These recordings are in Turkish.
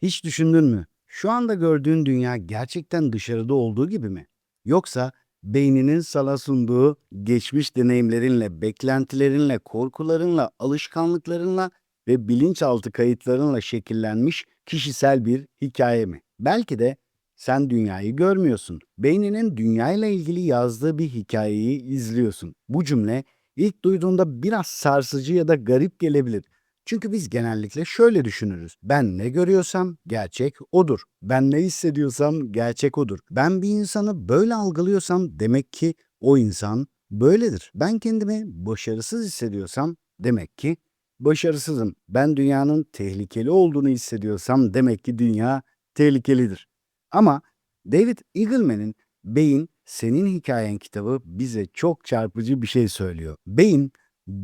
Hiç düşündün mü? Şu anda gördüğün dünya gerçekten dışarıda olduğu gibi mi? Yoksa beyninin sana sunduğu geçmiş deneyimlerinle, beklentilerinle, korkularınla, alışkanlıklarınla ve bilinçaltı kayıtlarınla şekillenmiş kişisel bir hikaye mi? Belki de sen dünyayı görmüyorsun. Beyninin dünyayla ilgili yazdığı bir hikayeyi izliyorsun. Bu cümle ilk duyduğunda biraz sarsıcı ya da garip gelebilir. Çünkü biz genellikle şöyle düşünürüz. Ben ne görüyorsam gerçek odur. Ben ne hissediyorsam gerçek odur. Ben bir insanı böyle algılıyorsam demek ki o insan böyledir. Ben kendimi başarısız hissediyorsam demek ki başarısızım. Ben dünyanın tehlikeli olduğunu hissediyorsam demek ki dünya tehlikelidir. Ama David Eagleman'in Beyin Senin Hikayen kitabı bize çok çarpıcı bir şey söylüyor. Beyin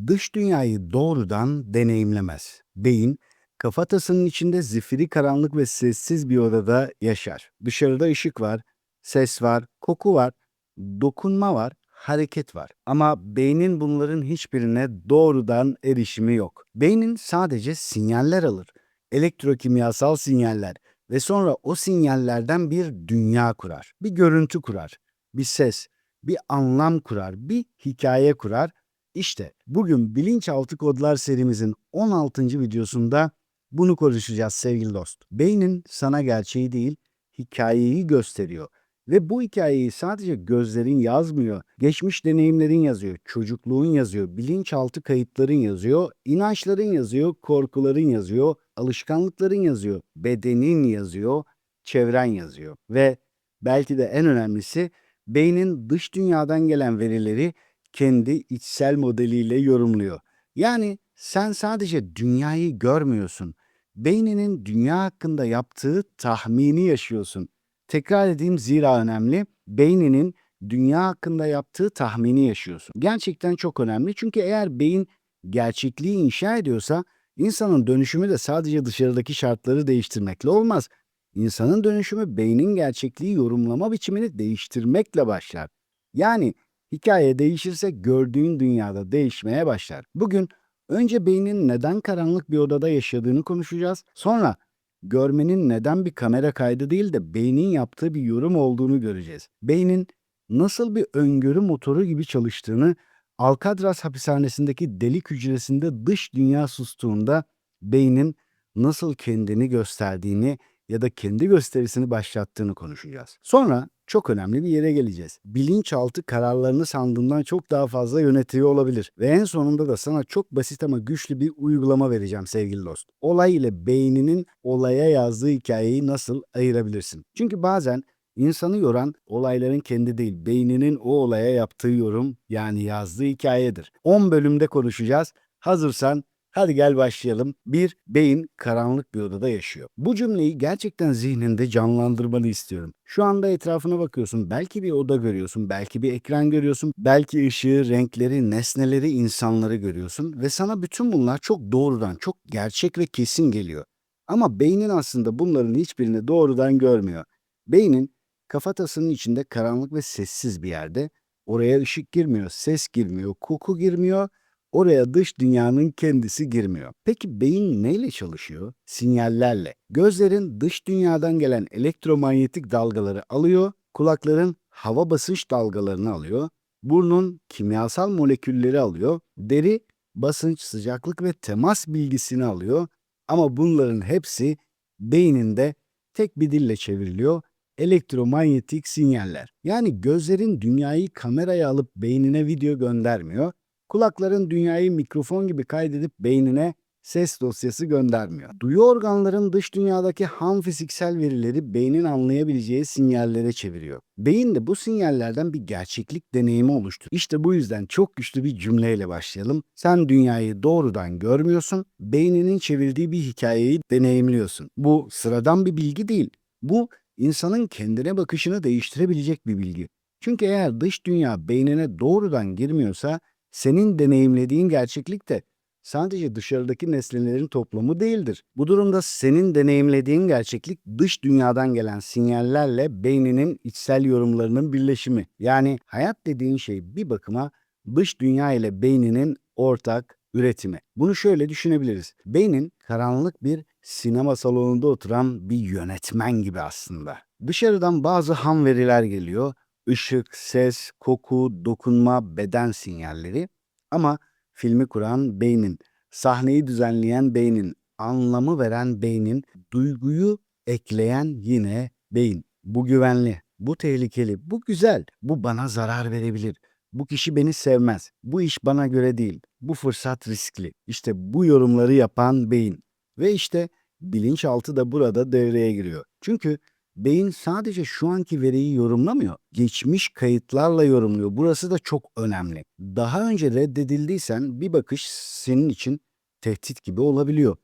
dış dünyayı doğrudan deneyimlemez. Beyin, kafatasının içinde zifiri karanlık ve sessiz bir odada yaşar. Dışarıda ışık var, ses var, koku var, dokunma var, hareket var. Ama beynin bunların hiçbirine doğrudan erişimi yok. Beynin sadece sinyaller alır. Elektrokimyasal sinyaller ve sonra o sinyallerden bir dünya kurar. Bir görüntü kurar, bir ses, bir anlam kurar, bir hikaye kurar. İşte bugün Bilinçaltı Kodlar serimizin 16. videosunda bunu konuşacağız sevgili dost. Beynin sana gerçeği değil, hikayeyi gösteriyor. Ve bu hikayeyi sadece gözlerin yazmıyor, geçmiş deneyimlerin yazıyor, çocukluğun yazıyor, bilinçaltı kayıtların yazıyor, inançların yazıyor, korkuların yazıyor, alışkanlıkların yazıyor, bedenin yazıyor, çevren yazıyor. Ve belki de en önemlisi beynin dış dünyadan gelen verileri kendi içsel modeliyle yorumluyor. Yani sen sadece dünyayı görmüyorsun. Beyninin dünya hakkında yaptığı tahmini yaşıyorsun. Tekrar edeyim zira önemli. Beyninin dünya hakkında yaptığı tahmini yaşıyorsun. Gerçekten çok önemli çünkü eğer beyin gerçekliği inşa ediyorsa insanın dönüşümü de sadece dışarıdaki şartları değiştirmekle olmaz. İnsanın dönüşümü beynin gerçekliği yorumlama biçimini değiştirmekle başlar. Yani hikaye değişirse gördüğün dünyada değişmeye başlar. Bugün önce beynin neden karanlık bir odada yaşadığını konuşacağız. Sonra görmenin neden bir kamera kaydı değil de beynin yaptığı bir yorum olduğunu göreceğiz. Beynin nasıl bir öngörü motoru gibi çalıştığını, Alcatraz hapishanesindeki delik hücresinde dış dünya sustuğunda beynin nasıl kendini gösterdiğini ya da kendi gösterisini başlattığını konuşacağız. Sonra çok önemli bir yere geleceğiz. Bilinçaltı kararlarını sandığından çok daha fazla yönetiyor olabilir. Ve en sonunda da sana çok basit ama güçlü bir uygulama vereceğim sevgili dost. Olay ile beyninin olaya yazdığı hikayeyi nasıl ayırabilirsin? Çünkü bazen insanı yoran olayların kendi değil, beyninin o olaya yaptığı yorum yani yazdığı hikayedir. 10 bölümde konuşacağız. Hazırsan hadi gel başlayalım. Bir, beyin karanlık bir odada yaşıyor. Bu cümleyi gerçekten zihninde canlandırmanı istiyorum. Şu anda etrafına bakıyorsun. Belki bir oda görüyorsun, belki bir ekran görüyorsun, belki ışığı, renkleri, nesneleri, insanları görüyorsun ve sana bütün bunlar çok doğrudan, çok gerçek ve kesin geliyor. Ama beynin aslında bunların hiçbirini doğrudan görmüyor. Beynin kafatasının içinde karanlık ve sessiz bir yerde. Oraya ışık girmiyor, ses girmiyor, koku girmiyor. Oraya dış dünyanın kendisi girmiyor. Peki beyin neyle çalışıyor? Sinyallerle. Gözlerin dış dünyadan gelen elektromanyetik dalgaları alıyor, kulakların hava basınç dalgalarını alıyor, burnun kimyasal molekülleri alıyor, deri basınç, sıcaklık ve temas bilgisini alıyor. Ama bunların hepsi beyninde tek bir dille çevriliyor. Elektromanyetik sinyaller. Yani gözlerin dünyayı kameraya alıp beynine video göndermiyor. Kulakların dünyayı mikrofon gibi kaydedip beynine ses dosyası göndermiyor. Duyu organların dış dünyadaki ham fiziksel verileri beynin anlayabileceği sinyallere çeviriyor. Beyin de bu sinyallerden bir gerçeklik deneyimi oluşturuyor. İşte bu yüzden çok güçlü bir cümleyle başlayalım. Sen dünyayı doğrudan görmüyorsun, beyninin çevirdiği bir hikayeyi deneyimliyorsun. Bu sıradan bir bilgi değil. Bu insanın kendine bakışını değiştirebilecek bir bilgi. Çünkü eğer dış dünya beynine doğrudan girmiyorsa senin deneyimlediğin gerçeklik de sadece dışarıdaki nesnelerin toplamı değildir. Bu durumda senin deneyimlediğin gerçeklik dış dünyadan gelen sinyallerle beyninin içsel yorumlarının birleşimi. Yani hayat dediğin şey bir bakıma dış dünya ile beyninin ortak üretimi. Bunu şöyle düşünebiliriz. Beynin karanlık bir sinema salonunda oturan bir yönetmen gibi aslında. Dışarıdan bazı ham veriler geliyor. Işık, ses, koku, dokunma, beden sinyalleri. Ama filmi kuran beynin, sahneyi düzenleyen beynin, anlamı veren beynin, duyguyu ekleyen yine beyin. Bu güvenli, bu tehlikeli, bu güzel, bu bana zarar verebilir. Bu kişi beni sevmez. Bu iş bana göre değil. Bu fırsat riskli. İşte bu yorumları yapan beyin. Ve işte bilinçaltı da burada devreye giriyor. Çünkü beyin sadece şu anki veriyi yorumlamıyor. Geçmiş kayıtlarla yorumluyor. Burası da çok önemli. Daha önce reddedildiysen bir bakış senin için tehdit gibi olabiliyor.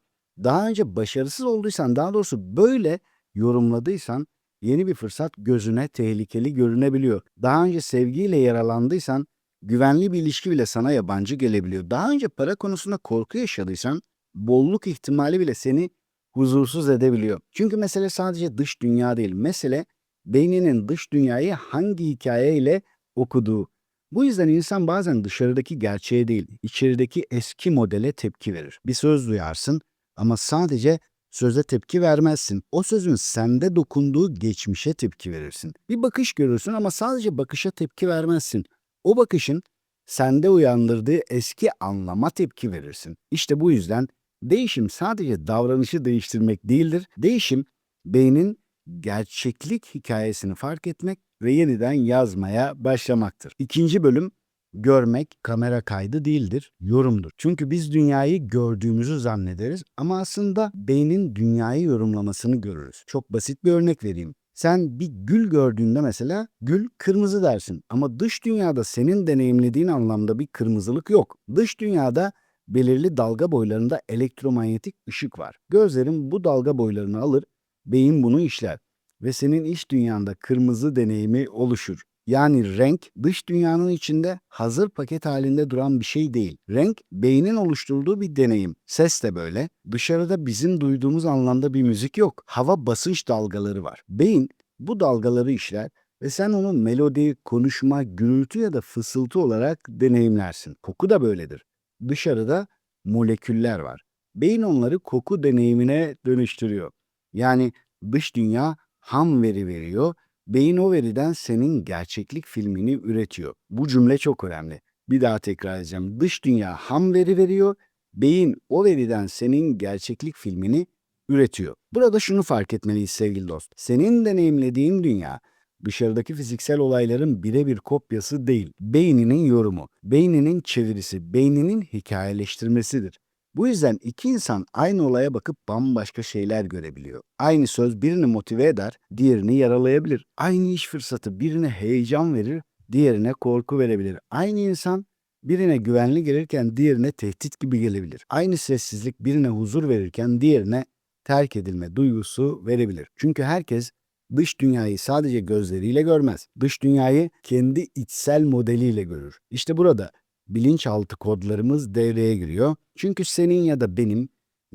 Daha önce başarısız olduysan, daha doğrusu böyle yorumladıysan yeni bir fırsat gözüne tehlikeli görünebiliyor. Daha önce sevgiyle yaralandıysan güvenli bir ilişki bile sana yabancı gelebiliyor. Daha önce para konusunda korku yaşadıysan bolluk ihtimali bile seni huzursuz edebiliyor. Çünkü mesele sadece dış dünya değil. Mesele beyninin dış dünyayı hangi hikayeyle okuduğu. Bu yüzden insan bazen dışarıdaki gerçeğe değil, içerideki eski modele tepki verir. Bir söz duyarsın ama sadece söze tepki vermezsin. O sözün sende dokunduğu geçmişe tepki verirsin. Bir bakış görürsün ama sadece bakışa tepki vermezsin. O bakışın sende uyandırdığı eski anlama tepki verirsin. İşte bu yüzden değişim sadece davranışı değiştirmek değildir. Değişim beynin gerçeklik hikayesini fark etmek ve yeniden yazmaya başlamaktır. İkinci bölüm görmek kamera kaydı değildir, yorumdur. Çünkü biz dünyayı gördüğümüzü zannederiz ama aslında beynin dünyayı yorumlamasını görürüz. Çok basit bir örnek vereyim. Sen bir gül gördüğünde mesela gül kırmızı dersin ama dış dünyada senin deneyimlediğin anlamda bir kırmızılık yok. Dış dünyada belirli dalga boylarında elektromanyetik ışık var. Gözlerin bu dalga boylarını alır, beyin bunu işler ve senin iç dünyanda kırmızı deneyimi oluşur. Yani renk dış dünyanın içinde hazır paket halinde duran bir şey değil. Renk beynin oluşturduğu bir deneyim. Ses de böyle. Dışarıda bizim duyduğumuz anlamda bir müzik yok. Hava basınç dalgaları var. Beyin bu dalgaları işler ve sen onu melodi, konuşma, gürültü ya da fısıltı olarak deneyimlersin. Koku da böyledir. Dışarıda moleküller var. Beyin onları koku deneyimine dönüştürüyor. Yani dış dünya ham veri veriyor. Beyin o veriden senin gerçeklik filmini üretiyor. Bu cümle çok önemli. Bir daha tekrar edeceğim. Dış dünya ham veri veriyor. Beyin o veriden senin gerçeklik filmini üretiyor. Burada şunu fark etmeliyiz sevgili dost. Senin deneyimlediğin dünya dışarıdaki fiziksel olayların birebir kopyası değil. Beyninin yorumu, beyninin çevirisi, beyninin hikayeleştirmesidir. Bu yüzden iki insan aynı olaya bakıp bambaşka şeyler görebiliyor. Aynı söz birini motive eder, diğerini yaralayabilir. Aynı iş fırsatı birine heyecan verir, diğerine korku verebilir. Aynı insan birine güvenli gelirken diğerine tehdit gibi gelebilir. Aynı sessizlik birine huzur verirken diğerine terk edilme duygusu verebilir. Çünkü herkes dış dünyayı sadece gözleriyle görmez. Dış dünyayı kendi içsel modeliyle görür. İşte burada bilinçaltı kodlarımız devreye giriyor. Çünkü senin ya da benim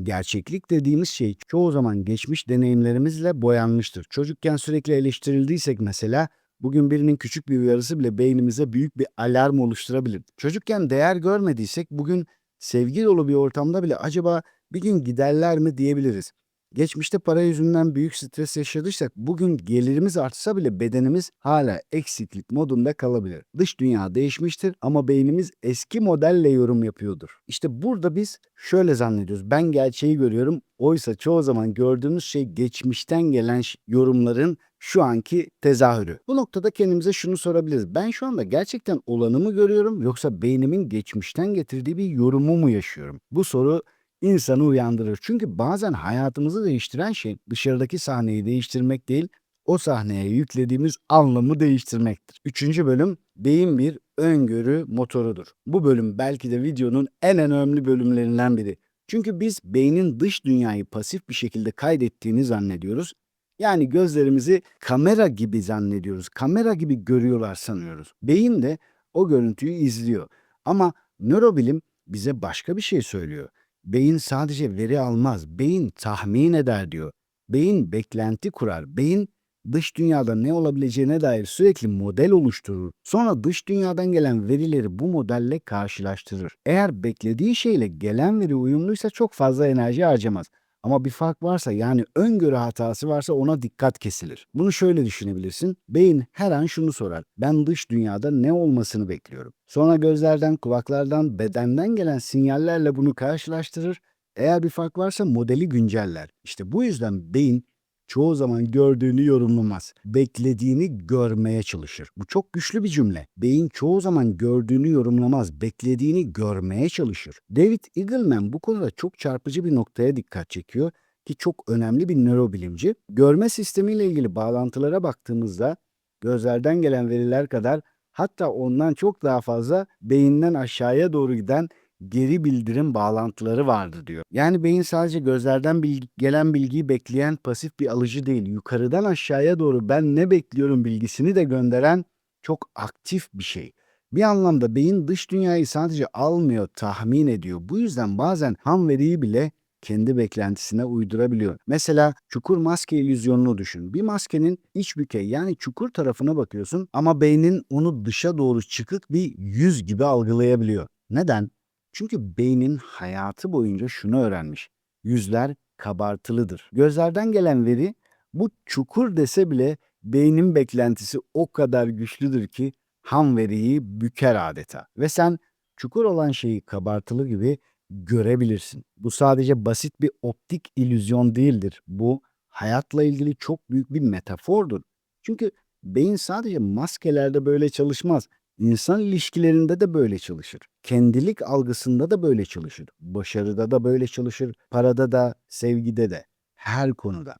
gerçeklik dediğimiz şey çoğu zaman geçmiş deneyimlerimizle boyanmıştır. Çocukken sürekli eleştirildiysek mesela bugün birinin küçük bir uyarısı bile beynimize büyük bir alarm oluşturabilir. Çocukken değer görmediysek bugün sevgi dolu bir ortamda bile acaba bir gün giderler mi diyebiliriz. Geçmişte para yüzünden büyük stres yaşadıysak bugün gelirimiz artsa bile bedenimiz hala eksiklik modunda kalabilir. Dış dünya değişmiştir ama beynimiz eski modelle yorum yapıyordur. İşte burada biz şöyle zannediyoruz. Ben gerçeği görüyorum. Oysa çoğu zaman gördüğümüz şey geçmişten gelen yorumların şu anki tezahürü. Bu noktada kendimize şunu sorabiliriz. Ben şu anda gerçekten olanı mı görüyorum yoksa beynimin geçmişten getirdiği bir yorumu mu yaşıyorum? Bu soru insanı uyandırır. Çünkü bazen hayatımızı değiştiren şey dışarıdaki sahneyi değiştirmek değil, o sahneye yüklediğimiz anlamı değiştirmektir. Üçüncü bölüm beyin bir öngörü motorudur. Bu bölüm belki de videonun en önemli bölümlerinden biri. Çünkü biz beynin dış dünyayı pasif bir şekilde kaydettiğini zannediyoruz. Yani gözlerimizi kamera gibi zannediyoruz. Kamera gibi görüyorlar sanıyoruz. Beyin de o görüntüyü izliyor. Ama nörobilim bize başka bir şey söylüyor. Beyin sadece veri almaz, beyin tahmin eder diyor. Beyin beklenti kurar, beyin dış dünyada ne olabileceğine dair sürekli model oluşturur. Sonra dış dünyadan gelen verileri bu modelle karşılaştırır. Eğer beklediği şeyle gelen veri uyumluysa çok fazla enerji harcamaz. Ama bir fark varsa, yani öngörü hatası varsa, ona dikkat kesilir. Bunu şöyle düşünebilirsin. Beyin her an şunu sorar: ben dış dünyada ne olmasını bekliyorum. Sonra gözlerden, kulaklardan, bedenden gelen sinyallerle bunu karşılaştırır. Eğer bir fark varsa modeli günceller. İşte bu yüzden beyin çoğu zaman gördüğünü yorumlamaz. Beklediğini görmeye çalışır. Bu çok güçlü bir cümle. Beyin çoğu zaman gördüğünü yorumlamaz, beklediğini görmeye çalışır. David Eagleman bu konuda çok çarpıcı bir noktaya dikkat çekiyor ki çok önemli bir nörobilimci. Görme sistemiyle ilgili bağlantılara baktığımızda gözlerden gelen veriler kadar, hatta ondan çok daha fazla beyinden aşağıya doğru giden geri bildirim bağlantıları vardır diyor. Yani beyin sadece gözlerden gelen bilgiyi bekleyen pasif bir alıcı değil. Yukarıdan aşağıya doğru ben ne bekliyorum bilgisini de gönderen çok aktif bir şey. Bir anlamda beyin dış dünyayı sadece almıyor, tahmin ediyor. Bu yüzden bazen ham veriyi bile kendi beklentisine uydurabiliyor. Mesela çukur maske illüzyonunu düşün. Bir maskenin iç bükey, yani çukur tarafına bakıyorsun ama beynin onu dışa doğru çıkık bir yüz gibi algılayabiliyor. Neden? Çünkü beynin hayatı boyunca şunu öğrenmiş: yüzler kabartılıdır. Gözlerden gelen veri bu çukur dese bile beynin beklentisi o kadar güçlüdür ki ham veriyi büker adeta. Ve sen çukur olan şeyi kabartılı gibi görebilirsin. Bu sadece basit bir optik illüzyon değildir. Bu hayatla ilgili çok büyük bir metafordur. Çünkü beyin sadece maskelerde böyle çalışmaz. İnsan ilişkilerinde de böyle çalışır. Kendilik algısında da böyle çalışır. Başarıda da böyle çalışır. Parada da, sevgide de, her konuda.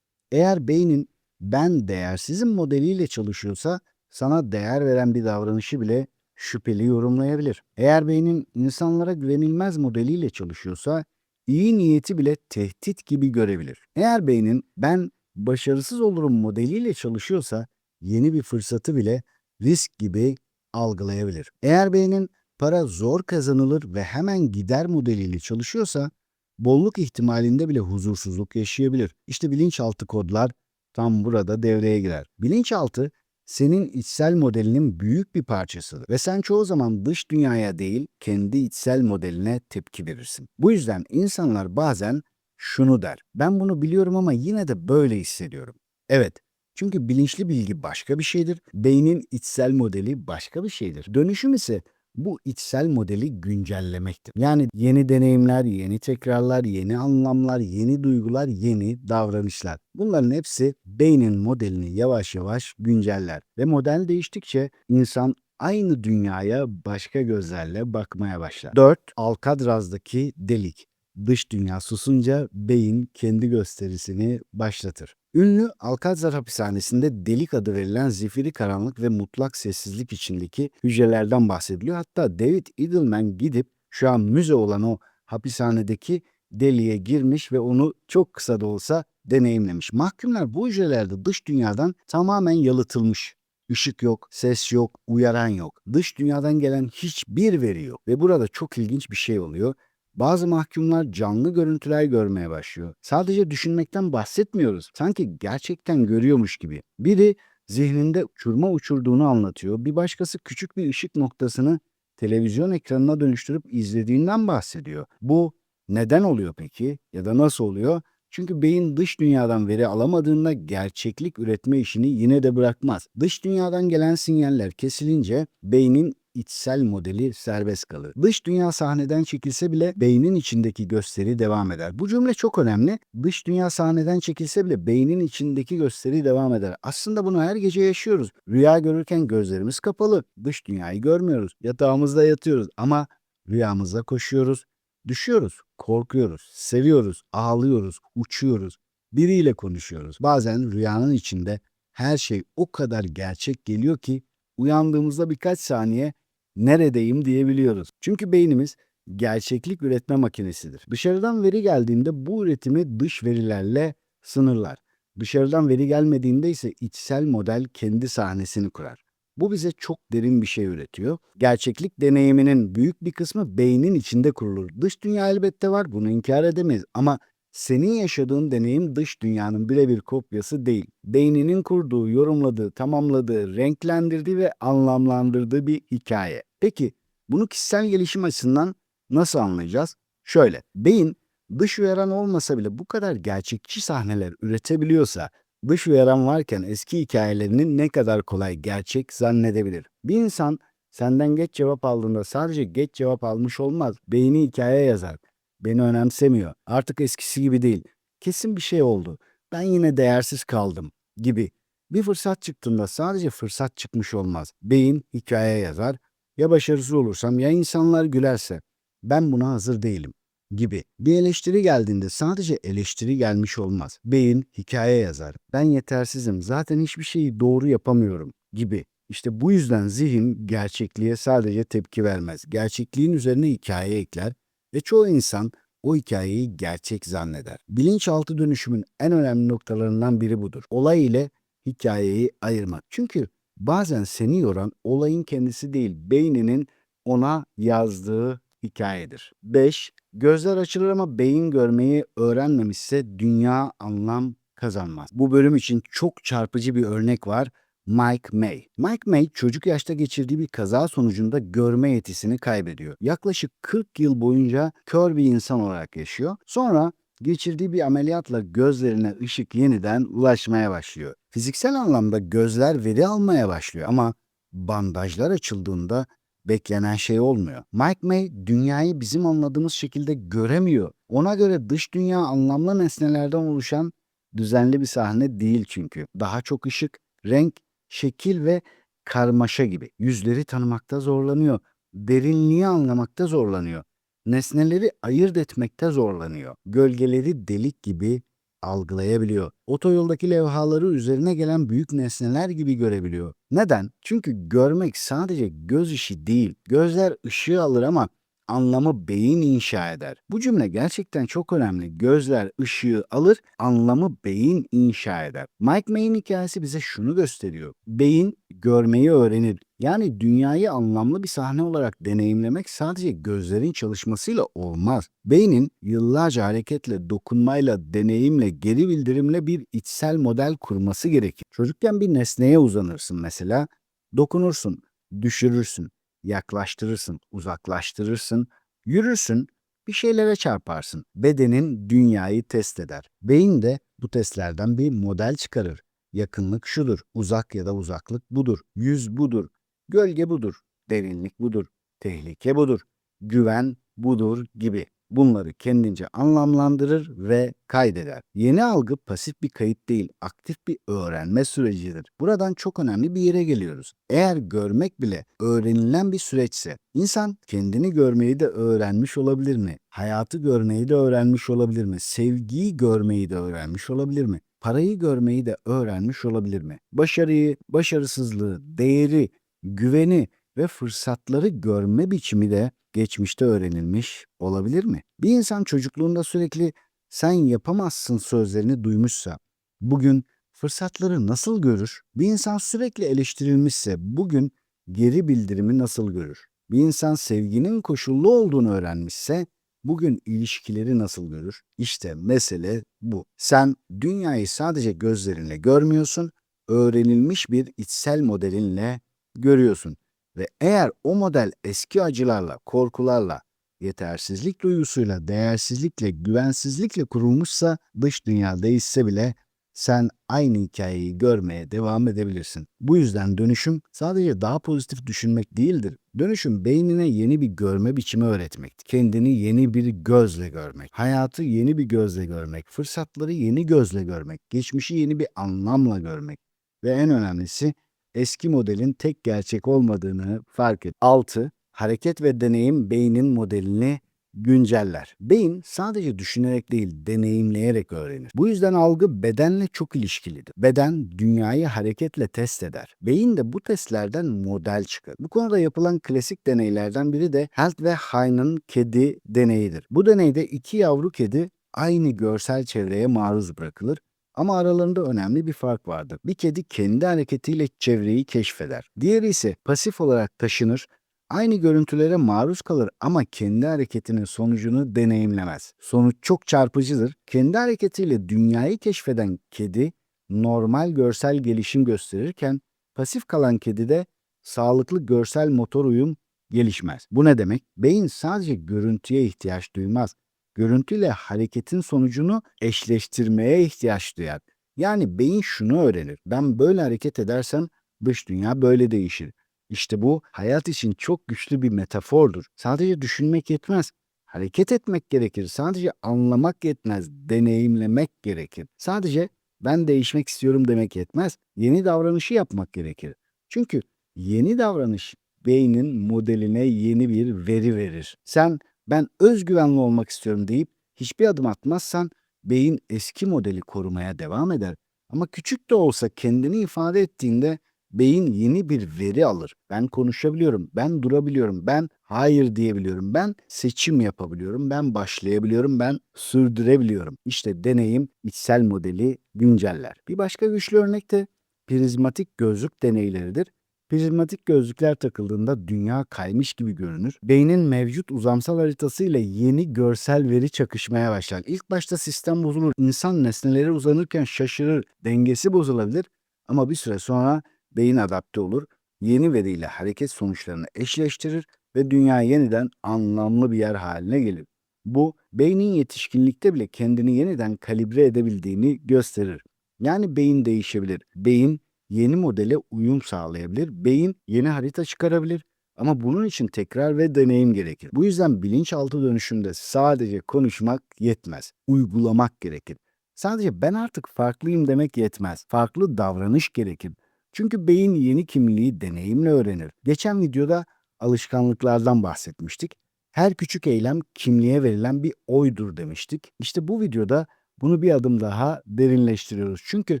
Eğer beynin ben değersizim modeliyle çalışıyorsa, sana değer veren bir davranışı bile şüpheli yorumlayabilir. Eğer beynin insanlara güvenilmez modeliyle çalışıyorsa, iyi niyeti bile tehdit gibi görebilir. Eğer beynin ben başarısız olurum modeliyle çalışıyorsa, yeni bir fırsatı bile risk gibi algılayabilir. Eğer beynin para zor kazanılır ve hemen gider modeliyle çalışıyorsa, bolluk ihtimalinde bile huzursuzluk yaşayabilir. İşte bilinçaltı kodlar tam burada devreye girer. Bilinçaltı senin içsel modelinin büyük bir parçasıdır ve sen çoğu zaman dış dünyaya değil, kendi içsel modeline tepki verirsin. Bu yüzden insanlar bazen şunu der: ben bunu biliyorum ama yine de böyle hissediyorum. Evet, çünkü bilinçli bilgi başka bir şeydir, beynin içsel modeli başka bir şeydir. Dönüşüm ise bu içsel modeli güncellemektir. Yani yeni deneyimler, yeni tekrarlar, yeni anlamlar, yeni duygular, yeni davranışlar. Bunların hepsi beynin modelini yavaş yavaş günceller. Ve model değiştikçe insan aynı dünyaya başka gözlerle bakmaya başlar. 4. Alcatraz'daki delik. Dış dünya susunca beyin kendi gösterisini başlatır. Ünlü Alcatraz hapishanesinde delik adı verilen zifiri karanlık ve mutlak sessizlik içindeki hücrelerden bahsediliyor. Hatta David Eagleman gidip şu an müze olan o hapishanedeki deliğe girmiş ve onu çok kısa da olsa deneyimlemiş. Mahkumlar bu hücrelerde dış dünyadan tamamen yalıtılmış. Işık yok, ses yok, uyaran yok. Dış dünyadan gelen hiçbir veri yok. Ve burada çok ilginç bir şey oluyor. Bazı mahkumlar canlı görüntüler görmeye başlıyor. Sadece düşünmekten bahsetmiyoruz. Sanki gerçekten görüyormuş gibi. Biri zihninde uçurma uçurduğunu anlatıyor. Bir başkası küçük bir ışık noktasını televizyon ekranına dönüştürüp izlediğinden bahsediyor. Bu neden oluyor peki? Ya da nasıl oluyor? Çünkü beyin dış dünyadan veri alamadığında gerçeklik üretme işini yine de bırakmaz. Dış dünyadan gelen sinyaller kesilince beynin içsel modeli serbest kalır. Dış dünya sahneden çekilse bile beynin içindeki gösteri devam eder. Bu cümle çok önemli. Dış dünya sahneden çekilse bile beynin içindeki gösteri devam eder. Aslında bunu her gece yaşıyoruz. Rüya görürken gözlerimiz kapalı. Dış dünyayı görmüyoruz. Yatağımızda yatıyoruz ama rüyamızda koşuyoruz, düşüyoruz, korkuyoruz, seviyoruz, ağlıyoruz, uçuyoruz, biriyle konuşuyoruz. Bazen rüyanın içinde her şey o kadar gerçek geliyor ki uyandığımızda birkaç saniye neredeyim diyebiliyoruz. Çünkü beynimiz gerçeklik üretme makinesidir. Dışarıdan veri geldiğinde bu üretimi dış verilerle sınırlar. Dışarıdan veri gelmediğinde ise içsel model kendi sahnesini kurar. Bu bize çok derin bir şey üretiyor. Gerçeklik deneyiminin büyük bir kısmı beynin içinde kurulur. Dış dünya elbette var, bunu inkar edemeyiz ama Senin yaşadığın deneyim dış dünyanın birebir kopyası değil. Beyninin kurduğu, yorumladığı, tamamladığı, renklendirdiği ve anlamlandırdığı bir hikaye. Peki bunu kişisel gelişim açısından nasıl anlayacağız? Şöyle, beyin dış uyaran olmasa bile bu kadar gerçekçi sahneler üretebiliyorsa, dış uyaran varken eski hikayelerini ne kadar kolay gerçek zannedebilir. Bir insan senden geç cevap aldığında sadece geç cevap almış olmaz, beyni hikaye yazar. Beni önemsemiyor. Artık eskisi gibi değil. Kesin bir şey oldu. Ben yine değersiz kaldım gibi. Bir fırsat çıktığında sadece fırsat çıkmış olmaz. Beyin hikaye yazar. Ya başarısız olursam ya insanlar gülerse. Ben buna hazır değilim gibi. Bir eleştiri geldiğinde sadece eleştiri gelmiş olmaz. Beyin hikaye yazar. Ben yetersizim. Zaten hiçbir şeyi doğru yapamıyorum gibi. İşte bu yüzden zihin gerçekliğe sadece tepki vermez. Gerçekliğin üzerine hikaye ekler ve çoğu insan o hikayeyi gerçek zanneder. Bilinçaltı dönüşümün en önemli noktalarından biri budur. Olay ile hikayeyi ayırmak. Çünkü bazen seni yoran olayın kendisi değil, beyninin ona yazdığı hikayedir. 5. Gözler açılır ama beyin görmeyi öğrenmemişse dünya anlam kazanmaz. Bu bölüm için çok çarpıcı bir örnek var. Mike May. Mike May çocuk yaşta geçirdiği bir kaza sonucunda görme yetisini kaybediyor. Yaklaşık 40 yıl boyunca kör bir insan olarak yaşıyor. Sonra geçirdiği bir ameliyatla gözlerine ışık yeniden ulaşmaya başlıyor. Fiziksel anlamda gözler veri almaya başlıyor ama bandajlar açıldığında beklenen şey olmuyor. Mike May dünyayı bizim anladığımız şekilde göremiyor. Ona göre dış dünya anlamlı nesnelerden oluşan düzenli bir sahne değil çünkü. Daha çok ışık, renk, şekil ve karmaşa gibi. Yüzleri tanımakta zorlanıyor. Derinliği anlamakta zorlanıyor. Nesneleri ayırt etmekte zorlanıyor. Gölgeleri delik gibi algılayabiliyor. Otoyoldaki levhaları üzerine gelen büyük nesneler gibi görebiliyor. Neden? Çünkü görmek sadece göz işi değil. Gözler ışığı alır ama anlamı beyin inşa eder. Bu cümle gerçekten çok önemli. Gözler ışığı alır, anlamı beyin inşa eder. Mike May'in hikayesi bize şunu gösteriyor. Beyin görmeyi öğrenir. Yani dünyayı anlamlı bir sahne olarak deneyimlemek sadece gözlerin çalışmasıyla olmaz. Beynin yıllarca hareketle, dokunmayla, deneyimle, geri bildirimle bir içsel model kurması gerekir. Çocukken bir nesneye uzanırsın mesela, dokunursun, düşürürsün, yaklaştırırsın, uzaklaştırırsın, yürürsün, bir şeylere çarparsın. Bedenin dünyayı test eder. Beyin de bu testlerden bir model çıkarır. Yakınlık şudur, uzak ya da uzaklık budur, yüz budur, gölge budur, derinlik budur, tehlike budur, güven budur gibi. Bunları kendince anlamlandırır ve kaydeder. Yeni algı pasif bir kayıt değil, aktif bir öğrenme sürecidir. Buradan çok önemli bir yere geliyoruz. Eğer görmek bile öğrenilen bir süreçse, insan kendini görmeyi de öğrenmiş olabilir mi? Hayatı görmeyi de öğrenmiş olabilir mi? Sevgiyi görmeyi de öğrenmiş olabilir mi? Parayı görmeyi de öğrenmiş olabilir mi? Başarıyı, başarısızlığı, değeri, güveni ve fırsatları görme biçimi de geçmişte öğrenilmiş olabilir mi? Bir insan çocukluğunda sürekli "sen yapamazsın" sözlerini duymuşsa, bugün fırsatları nasıl görür? Bir insan sürekli eleştirilmişse, bugün geri bildirimi nasıl görür? Bir insan sevginin koşullu olduğunu öğrenmişse, bugün ilişkileri nasıl görür? İşte mesele bu. Sen dünyayı sadece gözlerinle görmüyorsun, öğrenilmiş bir içsel modelinle görüyorsun. Ve eğer o model eski acılarla, korkularla, yetersizlik duygusuyla, değersizlikle, güvensizlikle kurulmuşsa, dış dünya değişse bile sen aynı hikayeyi görmeye devam edebilirsin. Bu yüzden dönüşüm sadece daha pozitif düşünmek değildir. Dönüşüm beynine yeni bir görme biçimi öğretmek, kendini yeni bir gözle görmek, hayatı yeni bir gözle görmek, fırsatları yeni gözle görmek, geçmişi yeni bir anlamla görmek ve en önemlisi eski modelin tek gerçek olmadığını fark et. 6. Hareket ve deneyim beynin modelini günceller. Beyin sadece düşünerek değil, deneyimleyerek öğrenir. Bu yüzden algı bedenle çok ilişkilidir. Beden dünyayı hareketle test eder. Beyin de bu testlerden model çıkar. Bu konuda yapılan klasik deneylerden biri de Heath ve Hind'in kedi deneyidir. Bu deneyde iki yavru kedi aynı görsel çevreye maruz bırakılır. Ama aralarında önemli bir fark vardır. Bir kedi kendi hareketiyle çevreyi keşfeder. Diğeri ise pasif olarak taşınır Aynı görüntülere maruz kalır ama kendi hareketinin sonucunu deneyimlemez. Sonuç çok çarpıcıdır. Kendi hareketiyle dünyayı keşfeden kedi normal görsel gelişim gösterirken pasif kalan kedide sağlıklı görsel motor uyum gelişmez. Bu ne demek? Beyin sadece görüntüye ihtiyaç duymaz. Görüntüyle hareketin sonucunu eşleştirmeye ihtiyaç duyar. Yani beyin şunu öğrenir. Ben böyle hareket edersem dış dünya böyle değişir. İşte bu hayat için çok güçlü bir metafordur. Sadece düşünmek yetmez. Hareket etmek gerekir. Sadece anlamak yetmez. Deneyimlemek gerekir. Sadece ben değişmek istiyorum demek yetmez. Yeni davranışı yapmak gerekir. Çünkü yeni davranış beynin modeline yeni bir veri verir. Sen ben özgüvenli olmak istiyorum deyip hiçbir adım atmazsan beyin eski modeli korumaya devam eder. Ama küçük de olsa kendini ifade ettiğinde beyin yeni bir veri alır. Ben konuşabiliyorum, ben durabiliyorum, ben hayır diyebiliyorum, ben seçim yapabiliyorum, ben başlayabiliyorum, ben sürdürebiliyorum. İşte deneyim içsel modeli günceller. Bir başka güçlü örnek de prizmatik gözlük deneyleridir. Prizmatik gözlükler takıldığında dünya kaymış gibi görünür. Beynin mevcut uzamsal haritası ile yeni görsel veri çakışmaya başlar. İlk başta sistem bozulur. İnsan nesnelere uzanırken şaşırır, dengesi bozulabilir. Ama bir süre sonra beyin adapte olur, yeni veriyle hareket sonuçlarını eşleştirir ve dünya yeniden anlamlı bir yer haline gelir. Bu, beynin yetişkinlikte bile kendini yeniden kalibre edebildiğini gösterir. Yani beyin değişebilir. Beyin yeni modele uyum sağlayabilir. Beyin yeni harita çıkarabilir. Ama bunun için tekrar ve deneyim gerekir. Bu yüzden bilinçaltı dönüşümde sadece konuşmak yetmez. Uygulamak gerekir. Sadece ben artık farklıyım demek yetmez. Farklı davranış gerekir. Çünkü beyin yeni kimliği deneyimle öğrenir. Geçen videoda alışkanlıklardan bahsetmiştik. Her küçük eylem kimliğe verilen bir oydur demiştik. İşte bu videoda bunu bir adım daha derinleştiriyoruz. Çünkü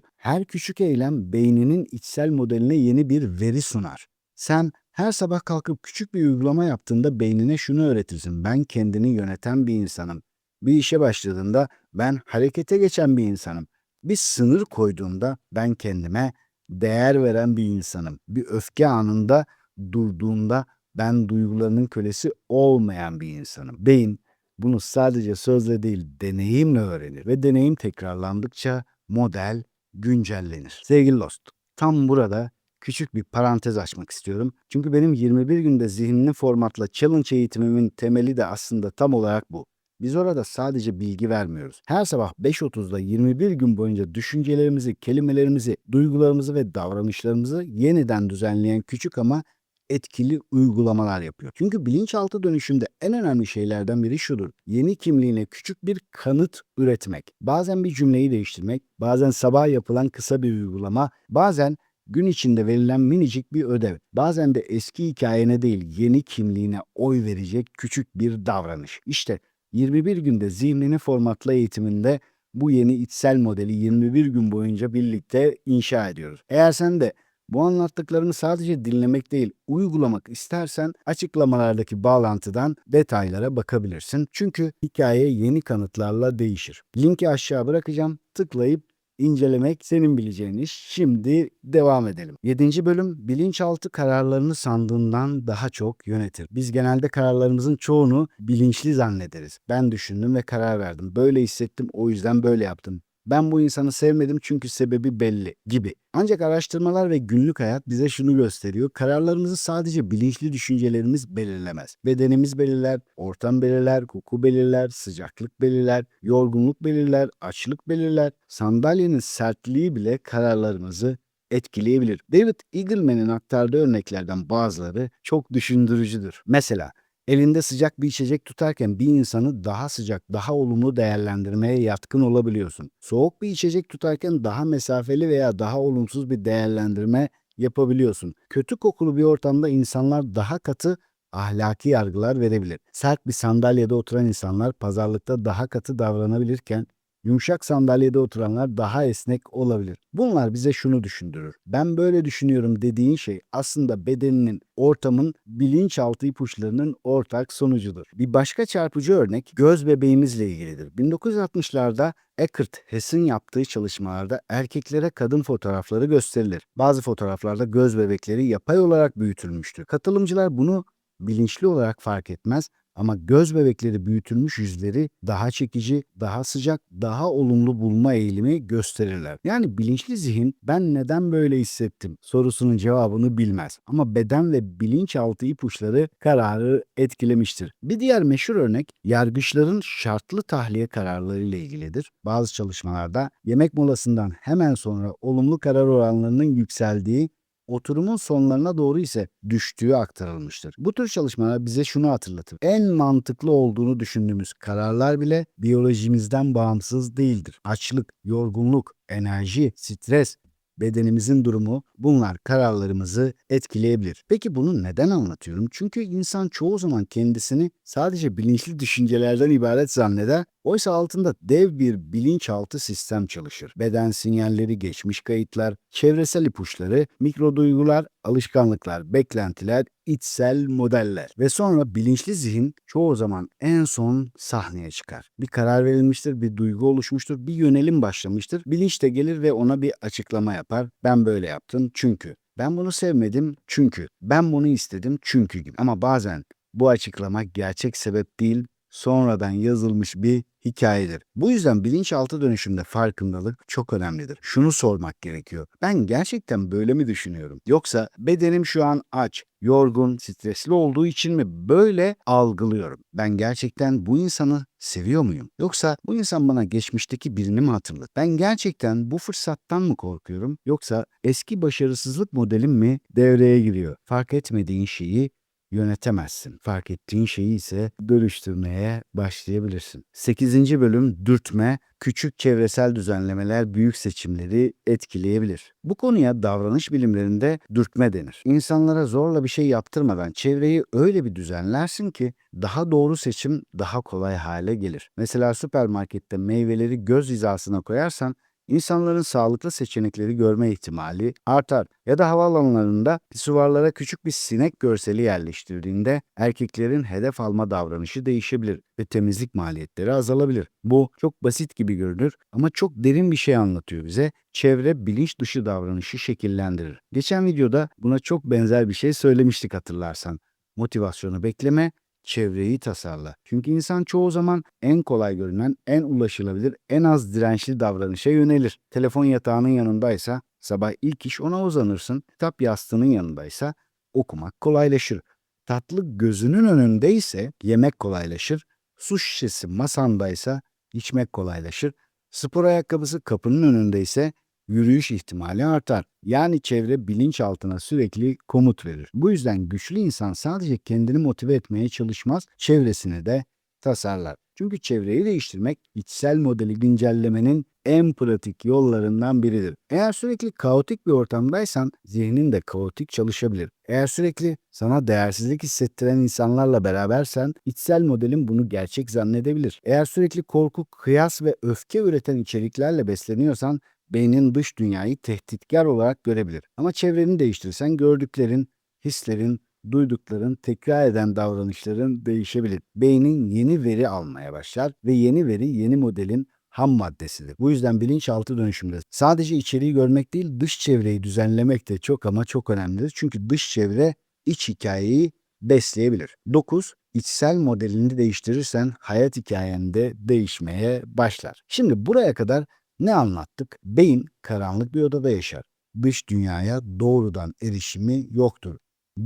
her küçük eylem beyninin içsel modeline yeni bir veri sunar. Sen her sabah kalkıp küçük bir uygulama yaptığında beynine şunu öğretirsin. Ben kendini yöneten bir insanım. Bir işe başladığında ben harekete geçen bir insanım. Bir sınır koyduğumda ben kendime değer veren bir insanım. Bir öfke anında durduğunda ben duygularının kölesi olmayan bir insanım. Beyin bunu sadece sözle değil, deneyimle öğrenir ve deneyim tekrarlandıkça model güncellenir. Sevgili dostum, tam burada küçük bir parantez açmak istiyorum. Çünkü benim 21 günde zihnini formatla challenge eğitimimin temeli de aslında tam olarak bu. Biz orada sadece bilgi vermiyoruz. Her sabah 5.30'da 21 gün boyunca düşüncelerimizi, kelimelerimizi, duygularımızı ve davranışlarımızı yeniden düzenleyen küçük ama etkili uygulamalar yapıyor. Çünkü bilinçaltı dönüşümde en önemli şeylerden biri şudur. Yeni kimliğine küçük bir kanıt üretmek. Bazen bir cümleyi değiştirmek, bazen sabah yapılan kısa bir uygulama, bazen gün içinde verilen minicik bir ödev, bazen de eski hikayene değil yeni kimliğine oy verecek küçük bir davranış. İşte 21 günde zihnini formatla eğitiminde bu yeni içsel modeli 21 gün boyunca birlikte inşa ediyoruz. Eğer sen de bu anlattıklarımı sadece dinlemek değil, uygulamak istersen açıklamalardaki bağlantıdan detaylara bakabilirsin. Çünkü hikaye yeni kanıtlarla değişir. Linki aşağı bırakacağım. Tıklayıp incelemek senin bileceğin iş. Şimdi devam edelim. 7. bölüm bilinçaltı kararlarını sandığından daha çok yönetir. Biz genelde kararlarımızın çoğunu bilinçli zannederiz. Ben düşündüm ve karar verdim. Böyle hissettim, o yüzden böyle yaptım. Ben bu insanı sevmedim çünkü sebebi belli gibi. Ancak araştırmalar ve günlük hayat bize şunu gösteriyor. Kararlarımızı sadece bilinçli düşüncelerimiz belirlemez. Bedenimiz belirler, ortam belirler, koku belirler, sıcaklık belirler, yorgunluk belirler, açlık belirler. Sandalyenin sertliği bile kararlarımızı etkileyebilir. David Eagleman'ın aktardığı örneklerden bazıları çok düşündürücüdür. Mesela elinde sıcak bir içecek tutarken bir insanı daha sıcak, daha olumlu değerlendirmeye yatkın olabiliyorsun. Soğuk bir içecek tutarken daha mesafeli veya daha olumsuz bir değerlendirme yapabiliyorsun. Kötü kokulu bir ortamda insanlar daha katı ahlaki yargılar verebilir. Sert bir sandalyede oturan insanlar pazarlıkta daha katı davranabilirken yumuşak sandalyede oturanlar daha esnek olabilir. Bunlar bize şunu düşündürür. Ben böyle düşünüyorum dediğin şey aslında bedeninin, ortamın bilinçaltı ipuçlarının ortak sonucudur. Bir başka çarpıcı örnek göz bebeğimizle ilgilidir. 1960'larda Eckert Hess'in yaptığı çalışmalarda erkeklere kadın fotoğrafları gösterilir. Bazı fotoğraflarda göz bebekleri yapay olarak büyütülmüştür. Katılımcılar bunu bilinçli olarak fark etmez ama göz bebekleri büyütülmüş yüzleri daha çekici, daha sıcak, daha olumlu bulma eğilimi gösterirler. Yani bilinçli zihin ben neden böyle hissettim sorusunun cevabını bilmez. Ama beden ve bilinçaltı ipuçları kararı etkilemiştir. Bir diğer meşhur örnek yargıçların şartlı tahliye kararları ile ilgilidir. Bazı çalışmalarda yemek molasından hemen sonra olumlu karar oranlarının yükseldiği, oturumun sonlarına doğru ise düştüğü aktarılmıştır. Bu tür çalışmalar bize şunu hatırlatır. En mantıklı olduğunu düşündüğümüz kararlar bile biyolojimizden bağımsız değildir. Açlık, yorgunluk, enerji, stres, bedenimizin durumu bunlar kararlarımızı etkileyebilir. Peki bunu neden anlatıyorum? Çünkü insan çoğu zaman kendisini sadece bilinçli düşüncelerden ibaret zanneder. Oysa altında dev bir bilinçaltı sistem çalışır. Beden sinyalleri, geçmiş kayıtlar, çevresel ipuçları, mikro duygular, alışkanlıklar, beklentiler, içsel modeller ve sonra bilinçli zihin çoğu zaman en son sahneye çıkar. Bir karar verilmiştir, bir duygu oluşmuştur, bir yönelim başlamıştır. Bilinç de gelir ve ona bir açıklama yapar. Ben böyle yaptım çünkü. Ben bunu sevmedim çünkü. Ben bunu istedim çünkü gibi. Ama bazen bu açıklama gerçek sebep değil, sonradan yazılmış bir hikayedir. Bu yüzden bilinçaltı dönüşümde farkındalık çok önemlidir. Şunu sormak gerekiyor. Ben gerçekten böyle mi düşünüyorum? Yoksa bedenim şu an aç, yorgun, stresli olduğu için mi böyle algılıyorum? Ben gerçekten bu insanı seviyor muyum? Yoksa bu insan bana geçmişteki birini mi hatırladı? Ben gerçekten bu fırsattan mı korkuyorum? Yoksa eski başarısızlık modelim mi devreye giriyor? Fark etmediğin şeyi yönetemezsin. Fark ettiğin şeyi ise dönüştürmeye başlayabilirsin. 8. bölüm dürtme, küçük çevresel düzenlemeler büyük seçimleri etkileyebilir. Bu konuya davranış bilimlerinde dürtme denir. İnsanlara zorla bir şey yaptırmadan çevreyi öyle bir düzenlersin ki daha doğru seçim daha kolay hale gelir. Mesela süpermarkette meyveleri göz hizasına koyarsan İnsanların sağlıklı seçenekleri görme ihtimali artar ya da havaalanlarında pisuvarlara küçük bir sinek görseli yerleştirdiğinde erkeklerin hedef alma davranışı değişebilir ve temizlik maliyetleri azalabilir. Bu çok basit gibi görünür ama çok derin bir şey anlatıyor bize. Çevre bilinç dışı davranışı şekillendirir. Geçen videoda buna çok benzer bir şey söylemiştik hatırlarsan. Motivasyonu bekleme, çevreyi tasarla. Çünkü insan çoğu zaman en kolay görünen, en ulaşılabilir, en az dirençli davranışa yönelir. Telefon yatağının yanındaysa sabah ilk iş ona uzanırsın. Kitap yastığının yanındaysa okumak kolaylaşır. Tatlı gözünün önündeyse yemek kolaylaşır. Su şişesi masandaysa içmek kolaylaşır. Spor ayakkabısı kapının önündeyse yürüyüş ihtimali artar. Yani çevre bilinçaltına sürekli komut verir. Bu yüzden güçlü insan sadece kendini motive etmeye çalışmaz, çevresini de tasarlar. Çünkü çevreyi değiştirmek içsel modeli güncellemenin en pratik yollarından biridir. Eğer sürekli kaotik bir ortamdaysan zihnin de kaotik çalışabilir. Eğer sürekli sana değersizlik hissettiren insanlarla berabersen içsel modelin bunu gerçek zannedebilir. Eğer sürekli korku, kıyas ve öfke üreten içeriklerle besleniyorsan beynin dış dünyayı tehditkar olarak görebilir. Ama çevreni değiştirirsen gördüklerin, hislerin, duydukların, tekrar eden davranışların değişebilir. Beynin yeni veri almaya başlar ve yeni veri yeni modelin ham maddesidir. Bu yüzden bilinçaltı dönüşümde sadece içeriği görmek değil, dış çevreyi düzenlemek de çok ama çok önemlidir. Çünkü dış çevre iç hikayeyi besleyebilir. 9. İçsel modelini değiştirirsen hayat hikayen de değişmeye başlar. Şimdi buraya kadar ne anlattık? Beyin karanlık bir odada yaşar. Dış dünyaya doğrudan erişimi yoktur.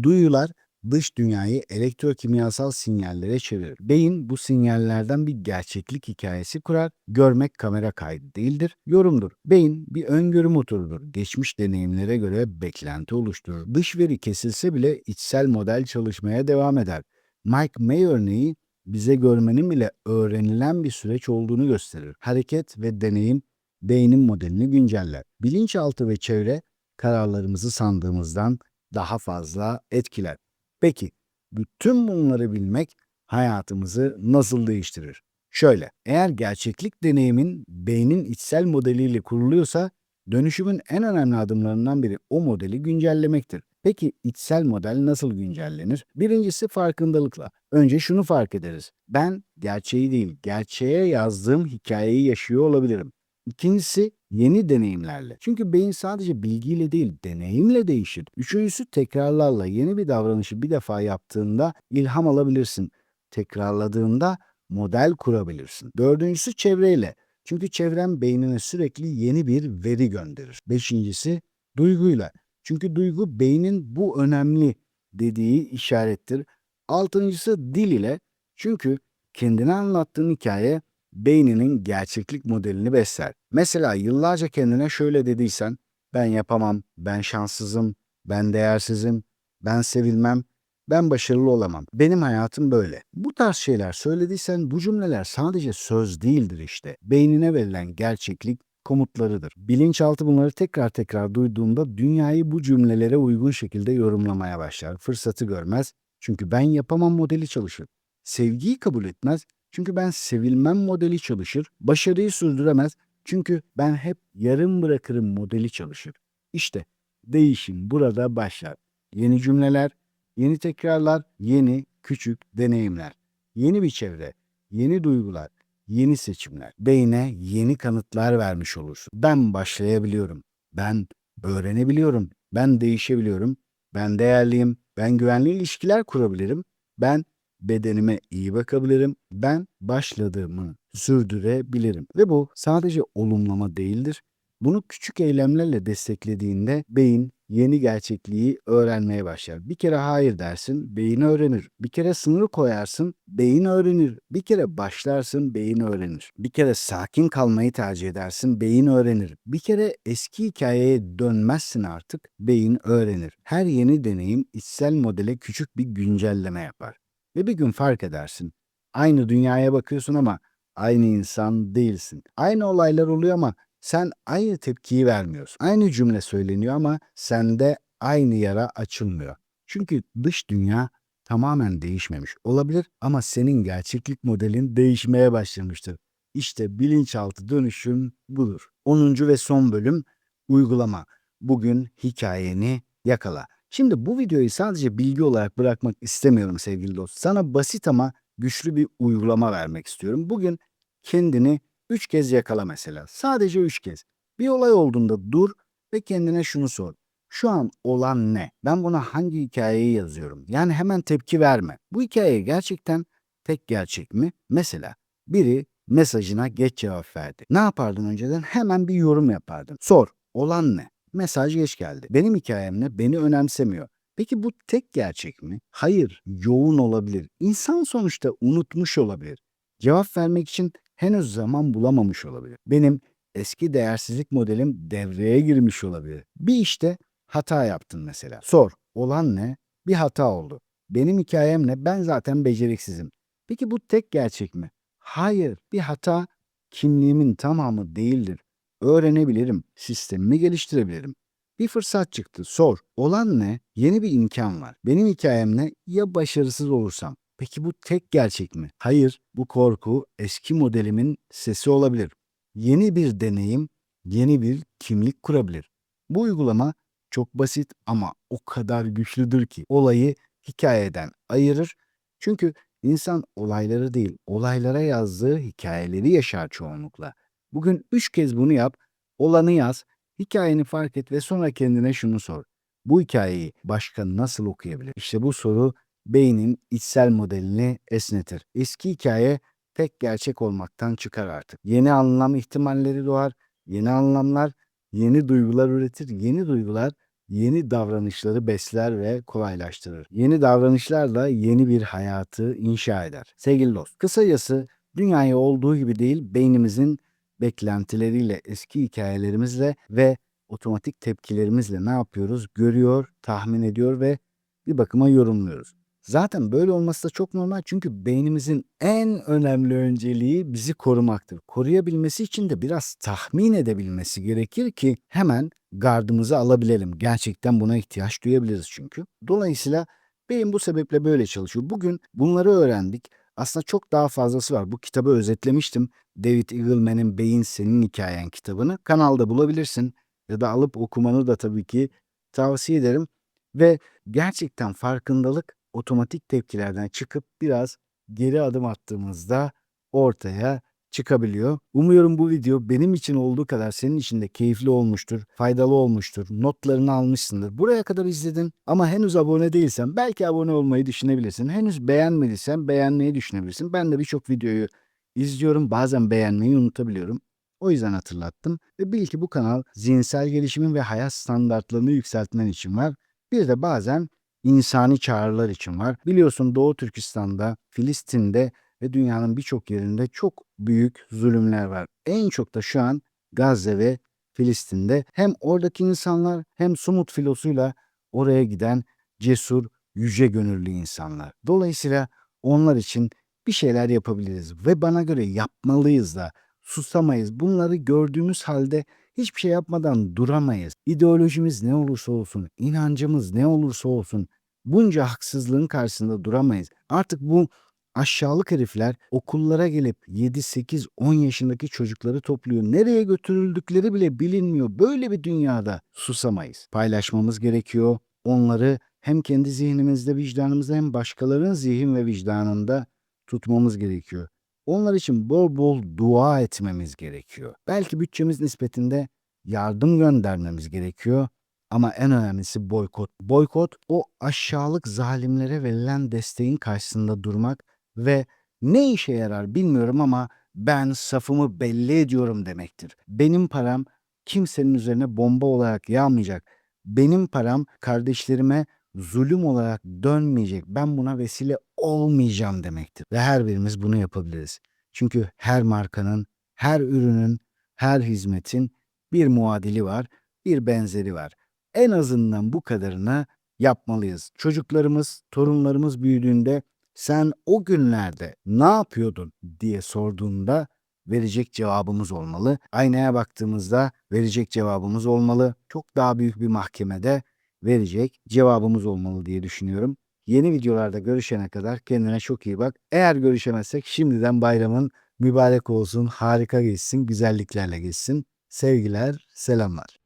Duyular dış dünyayı elektrokimyasal sinyallere çevirir. Beyin bu sinyallerden bir gerçeklik hikayesi kurar. Görmek kamera kaydı değildir, yorumdur. Beyin bir öngörü motorudur. Geçmiş deneyimlere göre beklenti oluşturur. Dış veri kesilse bile içsel model çalışmaya devam eder. Mike May örneği bize görmenin bile öğrenilen bir süreç olduğunu gösterir. Hareket ve deneyim beynin modelini günceller. Bilinçaltı ve çevre kararlarımızı sandığımızdan daha fazla etkiler. Peki, bütün bunları bilmek hayatımızı nasıl değiştirir? Şöyle, eğer gerçeklik deneyimin beynin içsel modeliyle kuruluyorsa, dönüşümün en önemli adımlarından biri o modeli güncellemektir. Peki içsel model nasıl güncellenir? Birincisi farkındalıkla. Önce şunu fark ederiz. Ben gerçeği değil, gerçeğe yazdığım hikayeyi yaşıyor olabilirim. İkincisi yeni deneyimlerle. Çünkü beyin sadece bilgiyle değil, deneyimle değişir. Üçüncüsü tekrarlarla. Yeni bir davranışı bir defa yaptığında ilham alabilirsin. Tekrarladığında model kurabilirsin. Dördüncüsü çevreyle. Çünkü çevren beynine sürekli yeni bir veri gönderir. Beşincisi duyguyla. Çünkü duygu beynin bu önemli dediği işarettir. Altıncısı dil ile. Çünkü kendine anlattığın hikaye beyninin gerçeklik modelini besler. Mesela yıllarca kendine şöyle dediysen, ben yapamam, ben şanssızım, ben değersizim, ben sevilmem, ben başarılı olamam. Benim hayatım böyle. Bu tarz şeyler söylediysen bu cümleler sadece söz değildir işte. Beynine verilen gerçeklik komutlarıdır. Bilinçaltı bunları tekrar tekrar duyduğunda dünyayı bu cümlelere uygun şekilde yorumlamaya başlar. Fırsatı görmez. Çünkü ben yapamam modeli çalışır. Sevgiyi kabul etmez. Çünkü ben sevilmem modeli çalışır. Başarıyı sürdüremez. Çünkü ben hep yarım bırakırım modeli çalışır. İşte değişim burada başlar. Yeni cümleler, yeni tekrarlar, yeni küçük deneyimler. Yeni bir çevre, yeni duygular, yeni seçimler. Beyne yeni kanıtlar vermiş olursun. Ben başlayabiliyorum. Ben öğrenebiliyorum. Ben değişebiliyorum. Ben değerliyim. Ben güvenli ilişkiler kurabilirim. Ben bedenime iyi bakabilirim. Ben başladığımı sürdürebilirim. Ve bu sadece olumlama değildir. Bunu küçük eylemlerle desteklediğinde beyin yeni gerçekliği öğrenmeye başlar. Bir kere hayır dersin, beyin öğrenir. Bir kere sınır koyarsın, beyin öğrenir. Bir kere başlarsın, beyin öğrenir. Bir kere sakin kalmayı tercih edersin, beyin öğrenir. Bir kere eski hikayeye dönmezsin artık, beyin öğrenir. Her yeni deneyim içsel modele küçük bir güncelleme yapar. Ve bir gün fark edersin. Aynı dünyaya bakıyorsun ama aynı insan değilsin. Aynı olaylar oluyor ama sen aynı tepkiyi vermiyorsun. Aynı cümle söyleniyor ama sende aynı yara açılmıyor. Çünkü dış dünya tamamen değişmemiş olabilir ama senin gerçeklik modelin değişmeye başlamıştır. İşte bilinçaltı dönüşüm budur. 10. ve son bölüm uygulama. Bugün hikayeni yakala. Şimdi bu videoyu sadece bilgi olarak bırakmak istemiyorum sevgili dost. Sana basit ama güçlü bir uygulama vermek istiyorum. Bugün kendini 3 kez yakala mesela. Sadece 3 kez. Bir olay olduğunda dur ve kendine şunu sor. Şu an olan ne? Ben buna hangi hikayeyi yazıyorum? Yani hemen tepki verme. Bu hikaye gerçekten tek gerçek mi? Mesela biri mesajına geç cevap verdi. Ne yapardın önceden? Hemen bir yorum yapardın. Sor. Olan ne? Mesaj geç geldi. Benim hikayem ne? Beni önemsemiyor. Peki bu tek gerçek mi? Hayır, yoğun olabilir. İnsan sonuçta unutmuş olabilir. Cevap vermek için henüz zaman bulamamış olabilir. Benim eski değersizlik modelim devreye girmiş olabilir. Bir işte hata yaptın mesela. Sor, olan ne? Bir hata oldu. Benim hikayem ne? Ben zaten beceriksizim. Peki bu tek gerçek mi? Hayır, bir hata kimliğimin tamamı değildir. Öğrenebilirim, sistemimi geliştirebilirim. Bir fırsat çıktı, sor. Olan ne? Yeni bir imkan var. Benim hikayem ne? Ya başarısız olursam? Peki bu tek gerçek mi? Hayır, bu korku eski modelimin sesi olabilir. Yeni bir deneyim, yeni bir kimlik kurabilir. Bu uygulama çok basit ama o kadar güçlüdür ki olayı hikayeden ayırır. Çünkü insan olayları değil, olaylara yazdığı hikayeleri yaşar çoğunlukla. Bugün 3 kez bunu yap, olanı yaz, hikayeni fark et ve sonra kendine şunu sor. Bu hikayeyi başka nasıl okuyabilir? İşte bu soru beynin içsel modelini esnetir. Eski hikaye tek gerçek olmaktan çıkar artık. Yeni anlam ihtimalleri doğar, yeni anlamlar, yeni duygular üretir, yeni duygular yeni davranışları besler ve kolaylaştırır. Yeni davranışlarla yeni bir hayatı inşa eder. Sevgili dost, kısacası dünyayı olduğu gibi değil, beynimizin beklentileriyle, eski hikayelerimizle ve otomatik tepkilerimizle ne yapıyoruz? Görüyor, tahmin ediyor ve bir bakıma yorumluyoruz. Zaten böyle olması da çok normal çünkü beynimizin en önemli önceliği bizi korumaktır. Koruyabilmesi için de biraz tahmin edebilmesi gerekir ki hemen gardımızı alabilelim. Gerçekten buna ihtiyaç duyabiliriz çünkü. Dolayısıyla beyin bu sebeple böyle çalışıyor. Bugün bunları öğrendik. Aslında çok daha fazlası var. Bu kitabı özetlemiştim. David Eagleman'ın Beyin Senin Hikayen kitabını kanalda bulabilirsin ya da alıp okumanı da tabii ki tavsiye ederim. Ve gerçekten farkındalık otomatik tepkilerden çıkıp biraz geri adım attığımızda ortaya çıkabiliyor. Umuyorum bu video benim için olduğu kadar senin için de keyifli olmuştur, faydalı olmuştur, notlarını almışsındır. Buraya kadar izledin ama henüz abone değilsen belki abone olmayı düşünebilirsin. Henüz beğenmediysen beğenmeyi düşünebilirsin. Ben de birçok videoyu izliyorum, bazen beğenmeyi unutabiliyorum. O yüzden hatırlattım ve bil ki bu kanal zihinsel gelişimin ve hayat standartlarını yükseltmen için var. Bir de bazen insani çağrılar için var. Biliyorsun Doğu Türkistan'da, Filistin'de ve dünyanın birçok yerinde çok büyük zulümler var. En çok da şu an Gazze ve Filistin'de hem oradaki insanlar hem Sumut filosuyla oraya giden cesur, yüce gönüllü insanlar. Dolayısıyla onlar için bir şeyler yapabiliriz ve bana göre yapmalıyız da susamayız. Bunları gördüğümüz halde hiçbir şey yapmadan duramayız. İdeolojimiz ne olursa olsun, inancımız ne olursa olsun bunca haksızlığın karşısında duramayız. Artık bu aşağılık herifler okullara gelip 7, 8, 10 yaşındaki çocukları topluyor. Nereye götürüldükleri bile bilinmiyor. Böyle bir dünyada susamayız. Paylaşmamız gerekiyor. Onları hem kendi zihnimizde, vicdanımızda hem başkalarının zihin ve vicdanında tutmamız gerekiyor. Onlar için bol bol dua etmemiz gerekiyor. Belki bütçemiz nispetinde yardım göndermemiz gerekiyor. Ama en önemlisi boykot. Boykot o aşağılık zalimlere verilen desteğin karşısında durmak ve ne işe yarar bilmiyorum ama ben safımı belli ediyorum demektir. Benim param kimsenin üzerine bomba olarak yağmayacak. Benim param kardeşlerime zulüm olarak dönmeyecek. Ben buna vesile olmayacağım demektir. Ve her birimiz bunu yapabiliriz. Çünkü her markanın, her ürünün, her hizmetin bir muadili var, bir benzeri var. En azından bu kadarını yapmalıyız. Çocuklarımız, torunlarımız büyüdüğünde sen o günlerde ne yapıyordun diye sorduğunda verecek cevabımız olmalı. Aynaya baktığımızda verecek cevabımız olmalı. Çok daha büyük bir mahkemede verecek cevabımız olmalı diye düşünüyorum. Yeni videolarda görüşene kadar kendine çok iyi bak. Eğer görüşemezsek şimdiden bayramın mübarek olsun, harika geçsin, güzelliklerle geçsin. Sevgiler, selamlar.